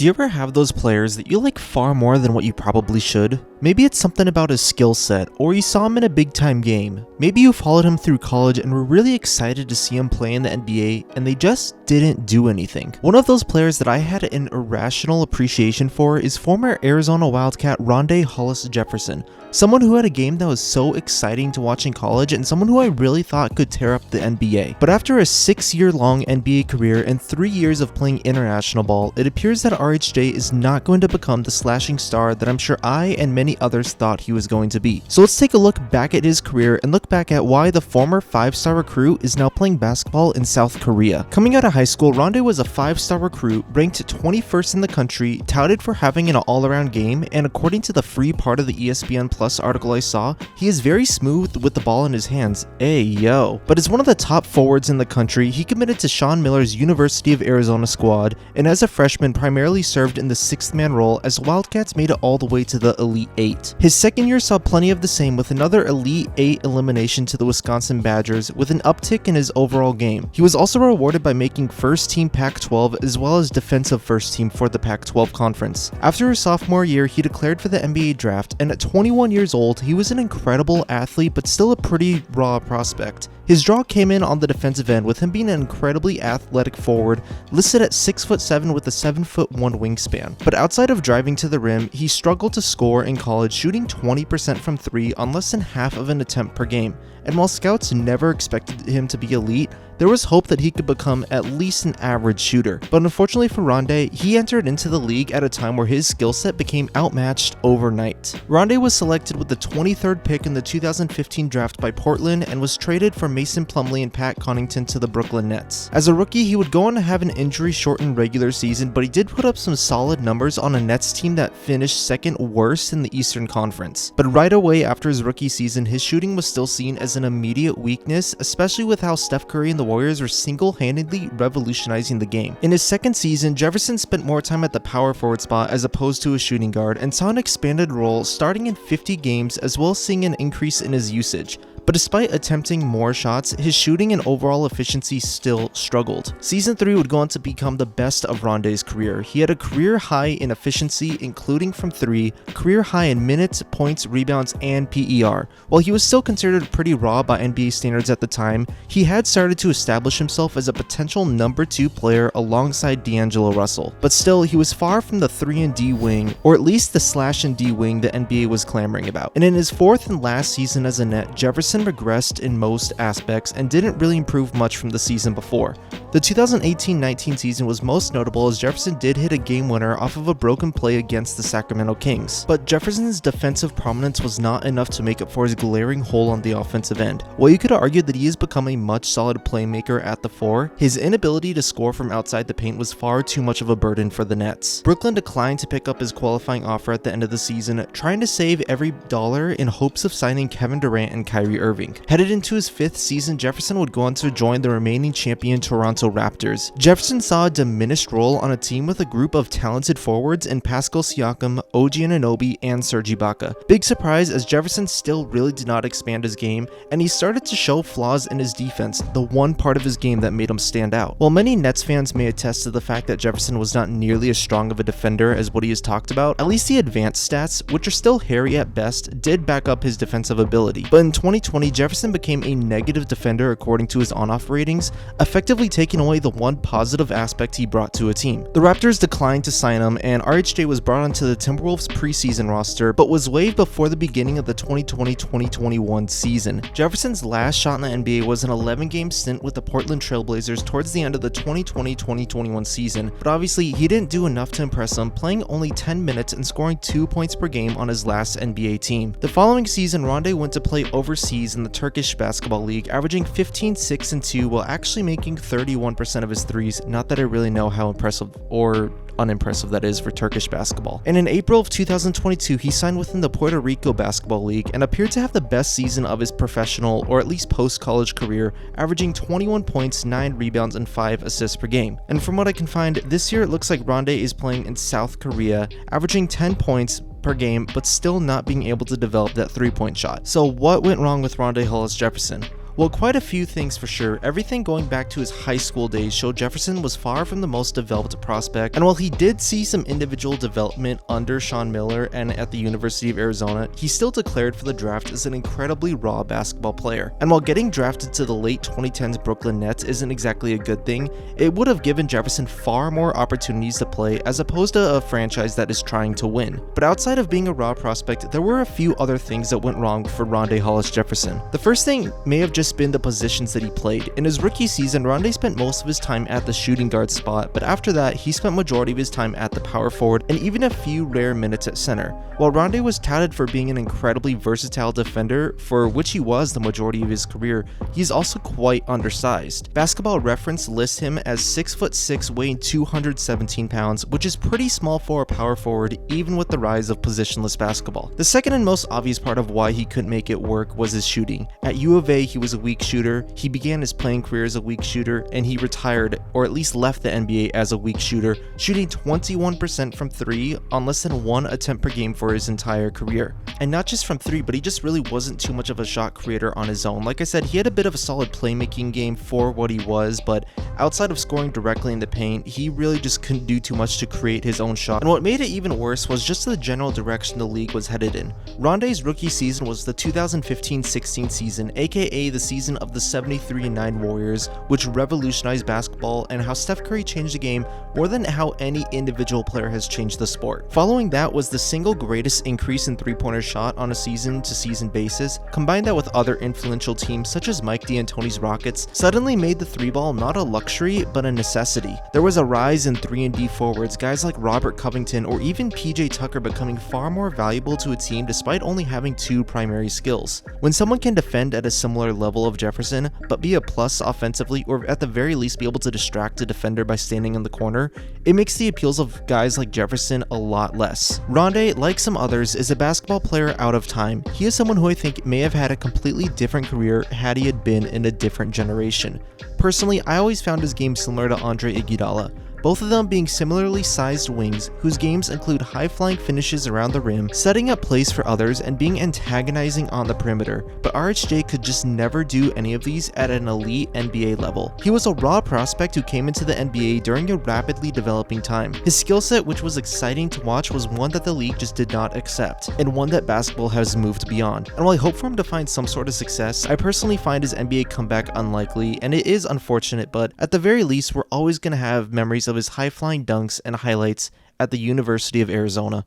Do you ever have those players that you like far more than what you probably should? Maybe it's something about his skill set, or you saw him in a big time game. Maybe you followed him through college and were really excited to see him play in the NBA, and they just didn't do anything. One of those players that I had an irrational appreciation for is former Arizona Wildcat Rondae Hollis Jefferson. Someone who had a game that was so exciting to watch in college and someone who I really thought could tear up the NBA. But after a 6-year-long NBA career and 3 years of playing international ball, it appears that RHJ is not going to become the slashing star that I'm sure I and many others thought he was going to be. So let's take a look back at his career and look back at why the former 5-star recruit is now playing basketball in South Korea. Coming out of high school, Rondae was a 5-star recruit, ranked 21st in the country, touted for having an all-around game, and according to the free part of the ESPN Plus article I saw, he is very smooth with the ball in his hands. Ayo. But as one of the top forwards in the country, he committed to Sean Miller's University of Arizona squad, and as a freshman primarily served in the 6th-man role as the Wildcats made it all the way to the Elite 8. His second year saw plenty of the same with another Elite 8 elimination to the Wisconsin Badgers with an uptick in his overall game. He was also rewarded by making first-team Pac-12 as well as defensive first team for the Pac-12 conference. After his sophomore year, he declared for the NBA draft, and at 21 years old, he was an incredible athlete but still a pretty raw prospect. His draw came in on the defensive end, with him being an incredibly athletic forward, listed at 6'7" with a 7'1" wingspan. But outside of driving to the rim, he struggled to score in college, shooting 20% from 3 on less than half of an attempt per game. And while scouts never expected him to be elite, there was hope that he could become at least an average shooter. But unfortunately for Rondae, he entered into the league at a time where his skill set became outmatched overnight. Rondae was selected with the 23rd pick in the 2015 draft by Portland and was traded for Mason Plumlee and Pat Connaughton to the Brooklyn Nets. As a rookie, he would go on to have an injury-shortened regular season, but he did put up some solid numbers on a Nets team that finished second worst in the Eastern Conference. But right away after his rookie season, his shooting was still seen as an immediate weakness, especially with how Steph Curry and the Warriors were single-handedly revolutionizing the game. In his second season, Jefferson spent more time at the power forward spot as opposed to a shooting guard and saw an expanded role starting in 50 games as well as seeing an increase in his usage. But despite attempting more shots, his shooting and overall efficiency still struggled. Season 3 would go on to become the best of Rondae's career. He had a career high in efficiency, including from 3, career high in minutes, points, rebounds, and PER. While he was still considered pretty raw by NBA standards at the time, he had started to establish himself as a potential number 2 player alongside D'Angelo Russell. But still, he was far from the 3-and-D wing, or at least the slash-and-D wing the NBA was clamoring about. And in his 4th and last season as a Net, Jefferson regressed in most aspects and didn't really improve much from the season before. The 2018-19 season was most notable as Jefferson did hit a game winner off of a broken play against the Sacramento Kings, but Jefferson's defensive prominence was not enough to make up for his glaring hole on the offensive end. While you could argue that he has become a much solid playmaker at the 4, his inability to score from outside the paint was far too much of a burden for the Nets. Brooklyn declined to pick up his qualifying offer at the end of the season, trying to save every dollar in hopes of signing Kevin Durant and Kyrie Irving. Headed into his 5th season, Jefferson would go on to join the remaining champion Toronto Raptors. Jefferson saw a diminished role on a team with a group of talented forwards in Pascal Siakam, OG Anunoby, and Serge Ibaka. Big surprise as Jefferson still really did not expand his game, and he started to show flaws in his defense, the one part of his game that made him stand out. While many Nets fans may attest to the fact that Jefferson was not nearly as strong of a defender as what he has talked about, at least the advanced stats, which are still hairy at best, did back up his defensive ability. But in 2020, Jefferson became a negative defender according to his on-off ratings, effectively taking away the one positive aspect he brought to a team. The Raptors declined to sign him, and RHJ was brought onto the Timberwolves preseason roster, but was waived before the beginning of the 2020-2021 season. Jefferson's last shot in the NBA was an 11-game stint with the Portland Trailblazers towards the end of the 2020-2021 season, but obviously he didn't do enough to impress them, playing only 10 minutes and scoring 2 points per game on his last NBA team. The following season, Rondae went to play overseas in the Turkish Basketball League, averaging 15, 6, and 2 while actually making 31% of his threes. Not that I really know how impressive or unimpressive that is for Turkish basketball. And in April of 2022, he signed within the Puerto Rico Basketball League and appeared to have the best season of his professional or at least post-college career, averaging 21 points, 9 rebounds, and 5 assists per game. And from what I can find, this year it looks like Rondae is playing in South Korea, averaging 10 points per game, but still not being able to develop that 3-point shot. So what went wrong with Rondae Hollis Jefferson? Well, quite a few things for sure. Everything going back to his high school days showed Jefferson was far from the most developed prospect, and while he did see some individual development under Sean Miller and at the University of Arizona, he still declared for the draft as an incredibly raw basketball player. And while getting drafted to the late 2010s Brooklyn Nets isn't exactly a good thing, it would have given Jefferson far more opportunities to play as opposed to a franchise that is trying to win. But outside of being a raw prospect, there were a few other things that went wrong for Rondae Hollis Jefferson. The first thing may have just been the positions that he played. In his rookie season, Rondae spent most of his time at the shooting guard spot, but after that, he spent majority of his time at the power forward and even a few rare minutes at center. While Rondae was touted for being an incredibly versatile defender, for which he was the majority of his career, he's also quite undersized. Basketball Reference lists him as 6'6", weighing 217 pounds, which is pretty small for a power forward even with the rise of positionless basketball. The second and most obvious part of why he couldn't make it work was his shooting. At U of A, he was a weak shooter, he began his playing career as a weak shooter, and he retired, or at least left the NBA as a weak shooter, shooting 21% from 3 on less than 1 attempt per game for his entire career. And not just from 3, but he just really wasn't too much of a shot creator on his own. Like I said, he had a bit of a solid playmaking game for what he was, but outside of scoring directly in the paint, he really just couldn't do too much to create his own shot. And what made it even worse was just the general direction the league was headed in. Rondae's rookie season was the 2015-16 season, aka the season of the 73-9 Warriors, which revolutionized basketball and how Steph Curry changed the game more than how any individual player has changed the sport. Following that was the single greatest increase in three-pointer shot on a season-to-season basis. Combine that with other influential teams such as Mike D'Antoni's Rockets, suddenly made the three ball not a luxury but a necessity. There was a rise in 3-and-D forwards, guys like Robert Covington or even PJ Tucker becoming far more valuable to a team despite only having 2 primary skills. When someone can defend at a similar level of Jefferson, but be a plus offensively, or at the very least be able to distract a defender by standing in the corner, it makes the appeals of guys like Jefferson a lot less. Rondae, like some others, is a basketball player out of time. He is someone who I think may have had a completely different career had he had been in a different generation. Personally, I always found his game similar to Andre Iguodala, both of them being similarly sized wings whose games include high-flying finishes around the rim, setting up plays for others, and being antagonizing on the perimeter, but RHJ could just never do any of these at an elite NBA level. He was a raw prospect who came into the NBA during a rapidly developing time. His skill set, which was exciting to watch, was one that the league just did not accept, and one that basketball has moved beyond. And while I hope for him to find some sort of success, I personally find his NBA comeback unlikely, and it is unfortunate, but at the very least, we're always going to have memories of his high-flying dunks and highlights at the University of Arizona.